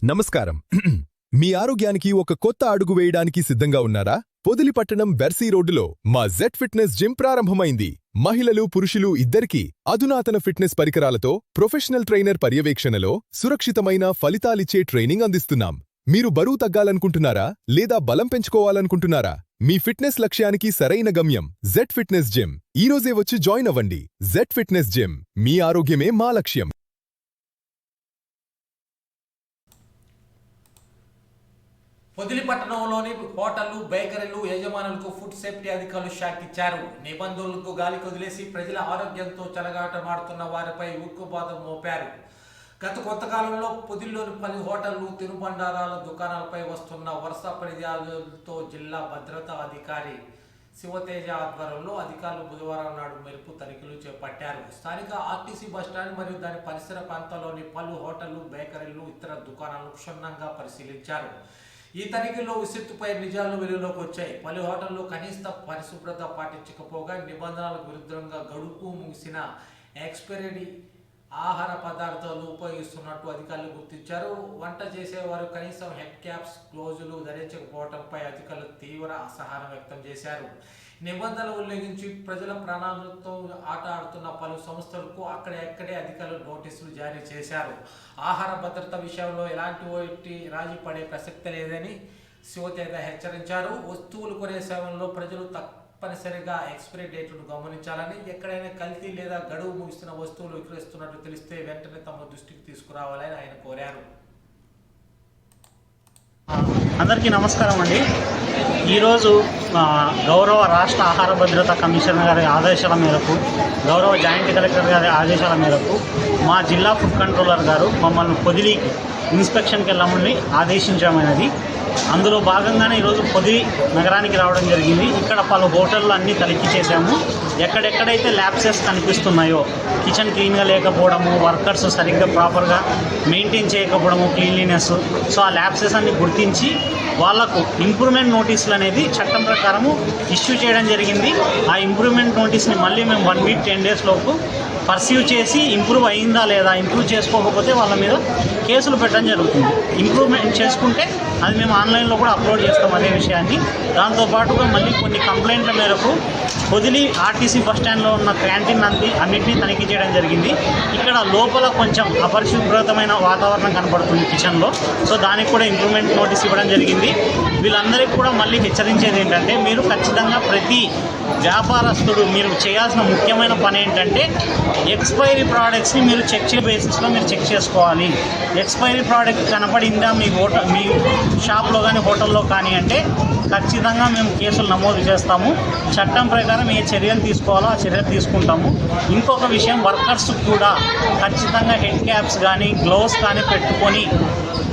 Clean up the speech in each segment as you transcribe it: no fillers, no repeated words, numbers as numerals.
నమస్కారం. మీ ఆరోగ్యానికి ఒక కొత్త అడుగు వేయడానికి సిద్ధంగా ఉన్నారా? పొదిలిపట్టణం వెర్సీ రోడ్డులో మా జెడ్ ఫిట్నెస్ జిమ్ ప్రారంభమైంది. మహిళలు, పురుషులు ఇద్దరికీ అధునాతన ఫిట్నెస్ పరికరాలతో ప్రొఫెషనల్ ట్రైనర్ పర్యవేక్షణలో సురక్షితమైన ఫలితాలిచ్చే ట్రైనింగ్ అందిస్తున్నాం. మీరు బరువు తగ్గాలనుకుంటున్నారా లేదా బలం పెంచుకోవాలనుకుంటున్నారా? మీ ఫిట్నెస్ లక్ష్యానికి సరైన గమ్యం జెడ్ ఫిట్నెస్ జిమ్. ఈరోజే వచ్చి జాయిన్ అవ్వండి. జెడ్ ఫిట్నెస్ జిమ్, మీ ఆరోగ్యమే మా లక్ష్యం. పొదిలిపట్టణంలోని హోటళ్లు, బేకరీలు యజమానులకు ఫుడ్ సేఫ్టీ అధికారులు షాక్ ఇచ్చారు. నిబంధనలకు గాలికి వదిలేసి ప్రజల ఆరోగ్యంతో చెలగాటమాడుతున్న వారిపై ఉక్కుపాదం మోపారు. గత కొంతకాలంలో పొదిల్లోని పలు హోటళ్లు, తినుబండారాల దుకాణాలపై వస్తున్న వరుస ఫిర్యాదులతో జిల్లా భద్రతా అధికారి శివతేజ ఆధ్వర్యంలో అధికారులు బుధవారం నాడు మెరుపు తనిఖీలు చేపట్టారు. స్థానిక ఆర్టీసీ బస్టాండ్ మరియు దాని పరిసర ప్రాంతాల్లోని పలు హోటళ్లు, బేకరీలు, ఇతర దుకాణాలను క్షుణ్ణంగా పరిశీలించారు. ఈ తనిఖీలో విస్తృతపై నిజాలు వెలుగులోకి వచ్చాయి. పలు హోటళ్లు కనీస పరిశుభ్రత పాటించకపోగా నిబంధనలకు విరుద్ధంగా గడువు ముగిసిన ఎక్స్పైరీ ఆహార పదార్థాలు ఉపయోగిస్తున్నట్టు అధికారులు గుర్తించారు. వంట చేసేవారు కనీసం హెడ్ క్యాప్స్, గ్లోజులు ధరించకపోవడంపై అధికారులు తీవ్ర అసహనం వ్యక్తం చేశారు. నిబంధనలు ఉల్లంఘించి ప్రజల ప్రాణాలతో ఆట ఆడుతున్న పలు సంస్థలకు అక్కడే అధికారులు నోటీసులు జారీ చేశారు. ఆహార భద్రత విషయంలో ఎలాంటి రాజీ పడే ప్రసక్తి లేదని శివతేజ హెచ్చరించారు. వస్తువులు కొనే సమయంలో ప్రజలు తప్పనిసరిగా ఎక్స్పైరీ డేట్ను గమనించాలని, ఎక్కడైనా కల్తీ లేదా గడువు ముగిస్తున్న వస్తువులు విక్రయిస్తున్నట్టు తెలిస్తే వెంటనే తమ దృష్టికి తీసుకురావాలని ఆయన కోరారు. అందరికీ నమస్కారం అండి. ఈరోజు గౌరవ రాష్ట్ర ఆహార భద్రతా కమిషనర్ గారి ఆదేశాల మేరకు, గౌరవ జాయింట్ కలెక్టర్ గారి ఆదేశాల మేరకు మా జిల్లా ఫుడ్ కంట్రోలర్ గారు మమ్మల్ని పొదిలి ఇన్స్పెక్షన్కి వెళ్ళమని ఆదేశించమైనది. అందులో భాగంగానే ఈరోజు పొదిలి నగరానికి రావడం జరిగింది. ఇక్కడ పలు హోటళ్ళు అన్నీ తనిఖీ చేశాము. ఎక్కడెక్కడైతే ల్యాబ్సెస్ కనిపిస్తున్నాయో, కిచెన్ క్లీన్గా లేకపోవడము, వర్కర్స్ సరిగ్గా ప్రాపర్గా మెయింటైన్ చేయకపోవడము, క్లీన్లీనెస్, సో ఆ ల్యాబ్సెస్ అన్ని గుర్తించి వాళ్లకు ఇంప్రూవ్మెంట్ నోటీసులు అనేది చట్టం ప్రకారము ఇష్యూ చేయడం జరిగింది. ఆ ఇంప్రూవ్మెంట్ నోటీస్ని మళ్ళీ మేము 1 వీక్ 10 డేస్ లోపు పర్సీవ్ చేసి ఇంప్రూవ్ అయిందా లేదా, ఇంప్రూవ్ చేసుకోకపోతే వాళ్ళ మీద కేసులు పెట్టడం జరుగుతుంది. ఇంప్రూవ్మెంట్ చేసుకుంటే అది మేము ఆన్లైన్లో కూడా అప్లోడ్ చేస్తాం అదే విషయాన్ని. దాంతోపాటుగా మళ్ళీ కొన్ని కంప్లైంట్ల మేరకు పొదిలి ఆర్టీసీ బస్టాండ్లో ఉన్న క్యాంటీన్ అన్నింటినీ తనిఖీ చేయడం జరిగింది. ఇక్కడ లోపల కొంచెం అపరిశుభ్రతమైన వాతావరణం కనపడుతుంది కిచెన్లో, సో దానికి కూడా ఇంప్రూవ్మెంట్ నోటీస్ ఇవ్వడం జరిగింది. వీళ్ళందరికీ కూడా మళ్ళీ హెచ్చరించేది ఏంటంటే, మీరు ఖచ్చితంగా ప్రతి వ్యాపారస్తుడు మీరు చేయాల్సిన ముఖ్యమైన పని ఏంటంటే, ఎక్స్పైరీ ప్రోడక్ట్స్ని మీరు బేసిస్లో మీరు చెక్ చేసుకోవాలి. ఎక్స్పైరీ ప్రోడక్ట్ కనపడిందా మీ షాప్లో కానీ హోటల్లో కానీ అంటే ఖచ్చితంగా మేము కేసులు నమోదు చేస్తాము. చట్టం ప్రకారం ఏ చర్యలు తీసుకోవాలో ఆ చర్యలు తీసుకుంటాము. ఇంకొక విషయం, వర్కర్స్ కూడా ఖచ్చితంగా హెడ్ క్యాప్స్ కానీ గ్లోవ్స్ కానీ పెట్టుకొని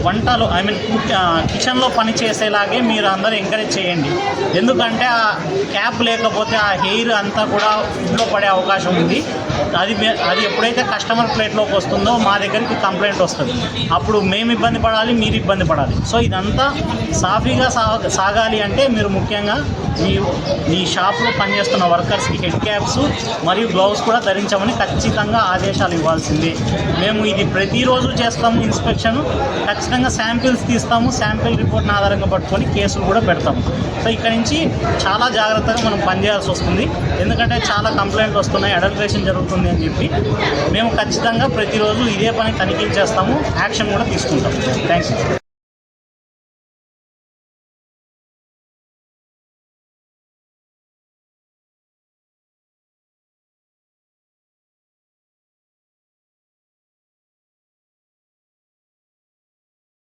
వంటలు కిచెన్లో పని చేసేలాగే మీరు అందరూ ఎంకరేజ్ చేయండి. ఎందుకంటే ఆ క్యాప్ లేకపోతే ఆ హెయిర్ అంతా కూడా ఫుడ్లో పడే అవకాశం ఉంది. అది ఎప్పుడైతే కస్టమర్ ప్లేట్లోకి వస్తుందో మా దగ్గరికి కంప్లైంట్ వస్తుంది. అప్పుడు మేము ఇబ్బంది పడాలి, మీరు ఇబ్బంది పడాలి. సో ఇదంతా సాఫీగా సాగాలి అంటే మీరు ముఖ్యంగా మీ షాప్లో పనిచేస్తున్న వర్కర్స్కి హెడ్ క్యాప్స్ మరియు గ్లౌస్ కూడా ధరించమని ఖచ్చితంగా ఆదేశాలు ఇవ్వాల్సిందే. మేము ఇది ప్రతిరోజు చేస్తాము ఇన్స్పెక్షన్. ఖచ్చితంగా శాంపిల్స్ తీస్తాము. శాంపిల్ రిపోర్ట్ని ఆధారంగా పట్టుకొని కేసులు కూడా పెడతాము. సో ఇక్కడ నుంచి చాలా జాగ్రత్తగా మనం పనిచేయాల్సి వస్తుంది. ఎందుకంటే చాలా కంప్లైంట్లు వస్తున్నాయి, అడల్ట్రేషన్ జరుగుతుంది అని చెప్పి. మేము ఖచ్చితంగా ప్రతిరోజు ఇదే పని తనిఖీలు చేస్తాము, యాక్షన్ కూడా తీసుకుంటాము. థ్యాంక్స్.